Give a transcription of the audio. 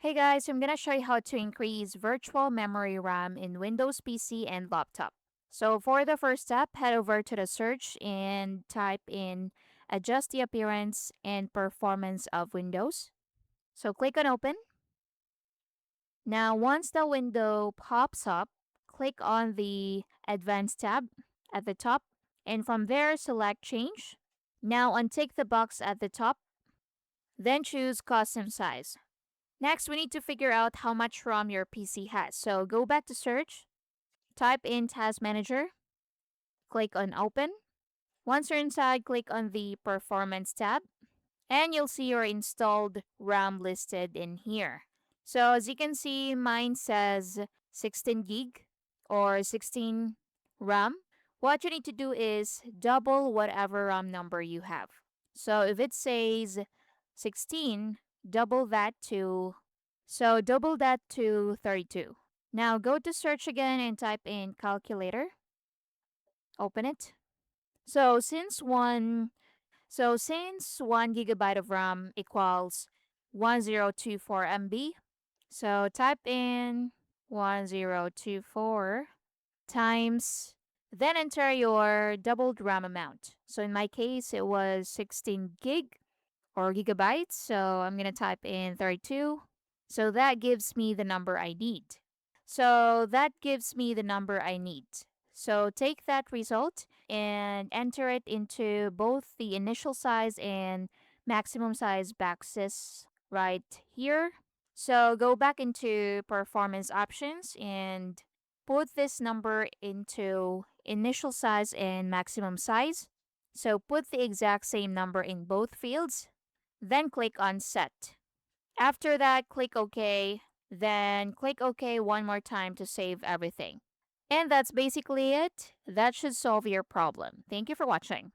Hey guys, I'm gonna show you how to increase virtual memory RAM in Windows PC and laptop. So for the first step, head over to the search and type in adjust the appearance and performance of Windows. So click on open. Now once the window pops up, click on the advanced tab at the top and from there select change. Now untick the box at the top, then choose custom size. Next, we need to figure out how much RAM your PC has. So go back to search, type in Task Manager, click on Open. Once you're inside, click on the Performance tab, and you'll see your installed RAM listed in here. So as you can see, mine says 16 gig or 16 RAM. What you need to do is double whatever RAM number you have. So if it says 16, double that to 32. Now go to search again and type in calculator. Open it. So since 1 gigabyte of RAM equals 1024 MB, so type in 1024 times, then enter your doubled RAM amount. So in my case, it was 16 gig or gigabytes. So I'm going to type in 32. So that gives me the number I need. So take that result and enter it into both the initial size and maximum size boxes right here. So go back into performance options and put this number into initial size and maximum size. So put the exact same number in both fields, then click on set. After that, click OK, then click OK one more time to save everything. And that's basically it. That should solve your problem. Thank you for watching.